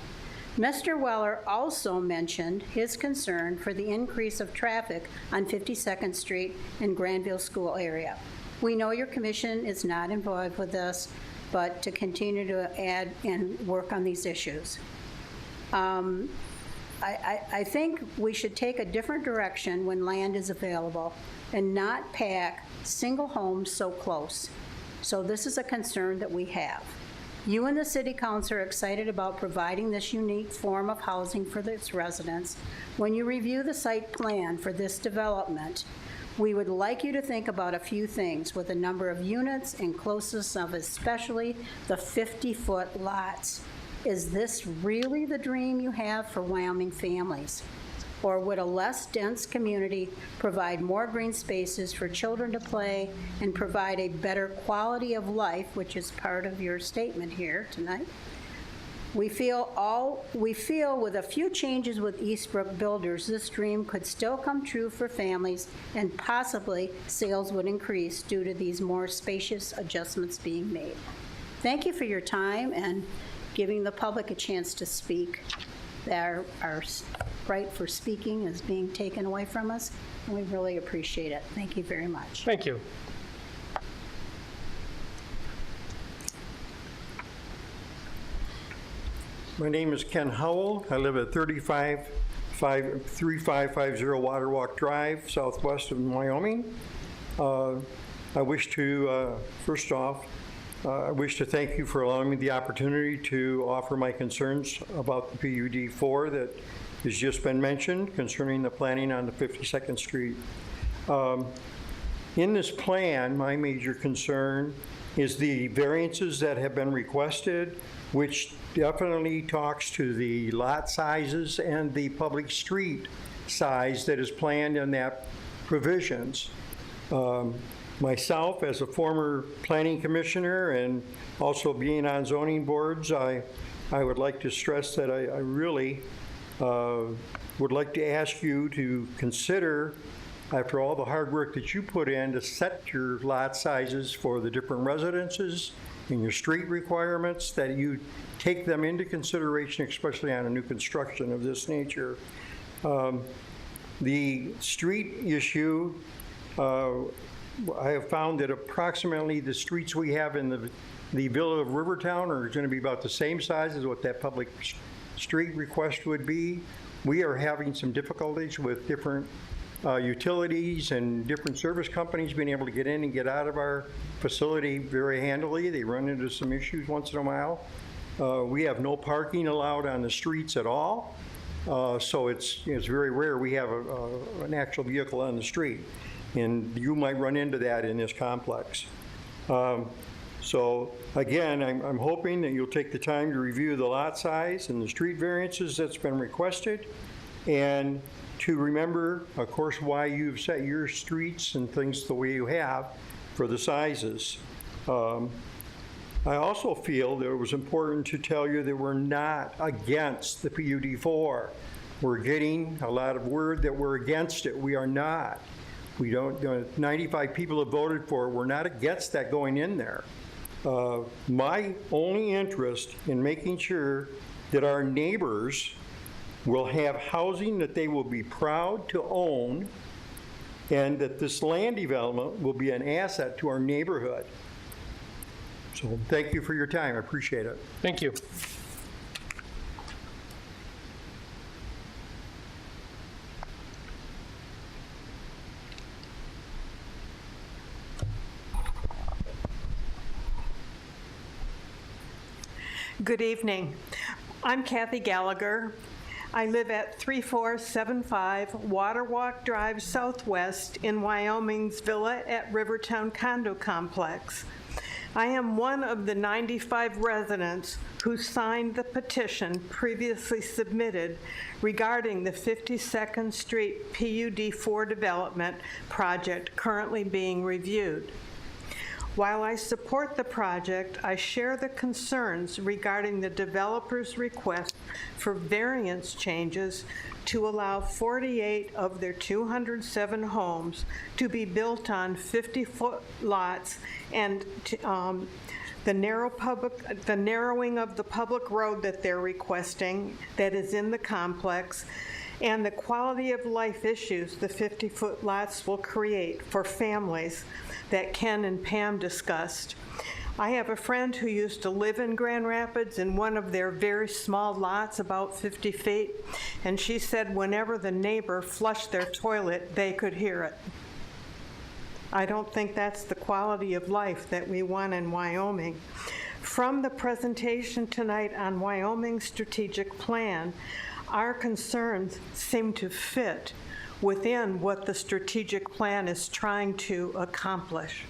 Mr. Weller also mentioned his concern for the increase of traffic on 52nd Street in Grandville School area. We know your commission is not involved with this, but to continue to add and work on these issues. I think we should take a different direction when land is available and not pack single homes so close. So this is a concern that we have. You and the City Council are excited about providing this unique form of housing for its residents. When you review the site plan for this development, we would like you to think about a few things with the number of units and closeness of especially the 50-foot lots. Is this really the dream you have for Wyoming families? Or would a less dense community provide more green spaces for children to play and provide a better quality of life, which is part of your statement here tonight? We feel with a few changes with Eastbrook Builders, this dream could still come true for families, and possibly sales would increase due to these more spacious adjustments being made. Thank you for your time and giving the public a chance to speak. Our right for speaking is being taken away from us, and we really appreciate it. Thank you very much. Thank you. My name is Ken Howell. I live at 3550 Water Walk Drive, southwest of Wyoming. I wish to, first off, I wish to thank you for allowing me the opportunity to offer my concerns about the PUD4 that has just been mentioned concerning the planning on the 52nd Street. In this plan, my major concern is the variances that have been requested, which definitely talks to the lot sizes and the public street size that is planned in that provisions. Myself, as a former planning commissioner and also being on zoning boards, I would like to stress that I really would like to ask you to consider, after all the hard work that you put in to set your lot sizes for the different residences and your street requirements, that you take them into consideration, especially on a new construction of this nature. The street issue, I have found that approximately the streets we have in the Villa of Rivertown are going to be about the same size as what that public street request would be. We are having some difficulties with different utilities and different service companies being able to get in and get out of our facility very handily. They run into some issues once in a while. We have no parking allowed on the streets at all, so it's very rare we have an actual vehicle on the street, and you might run into that in this complex. So again, I'm hoping that you'll take the time to review the lot size and the street variances that's been requested, and to remember, of course, why you've set your streets and things the way you have for the sizes. I also feel that it was important to tell you that we're not against the PUD4. We're getting a lot of word that we're against it. We are not. We don't, 95 people have voted for it. We're not against that going in there. My only interest in making sure that our neighbors will have housing that they will be proud to own, and that this land development will be an asset to our neighborhood. So thank you for your time. I appreciate it. Thank you. Good evening. I'm Kathy Gallagher. I live at 3475 Water Walk Drive Southwest in Wyoming's Villa at Rivertown Condo Complex. I am one of the 95 residents who signed the petition previously submitted regarding the 52nd Street PUD4 development project currently being reviewed. While I support the project, I share the concerns regarding the developer's request for variance changes to allow 48 of their 207 homes to be built on 50-foot lots, and the narrowing of the public road that they're requesting that is in the complex, and the quality of life issues the 50-foot lots will create for families that Ken and Pam discussed. I have a friend who used to live in Grand Rapids in one of their very small lots, about 50 feet, and she said whenever the neighbor flushed their toilet, they could hear it. I don't think that's the quality of life that we want in Wyoming. From the presentation tonight on Wyoming's strategic plan, our concerns seem to fit within what the strategic plan is trying to accomplish.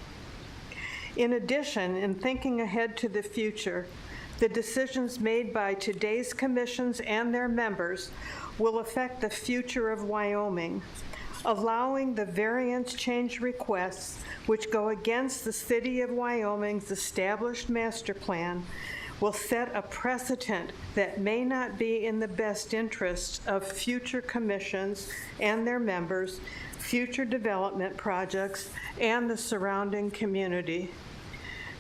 In addition, in thinking ahead to the future, the decisions made by today's commissions and their members will affect the future of Wyoming, allowing the variance change requests which go against the City of Wyoming's established master plan will set a precedent that may not be in the best interests of future commissions and their members, future development projects, and the surrounding community.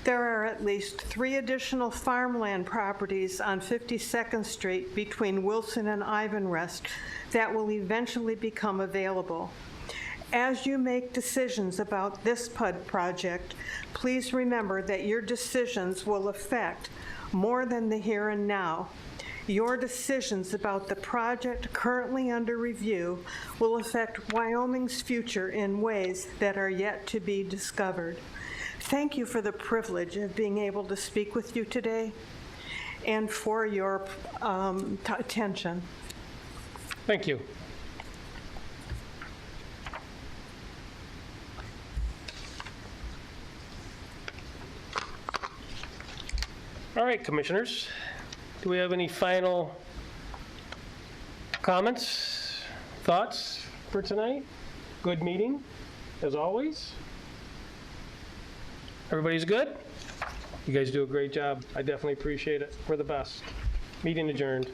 There are at least 3 additional farmland properties on 52nd Street between Wilson and Ivanrest that will eventually become available. As you make decisions about this PUD project, please remember that your decisions will affect more than the here and now. Your decisions about the project currently under review will affect Wyoming's future in ways that are yet to be discovered. Thank you for the privilege of being able to speak with you today and for your attention. Thank you. All right, commissioners, do we have any final comments, thoughts for tonight? Good meeting, as always. Everybody's good? You guys do a great job. I definitely appreciate it. We're the best. Meeting adjourned.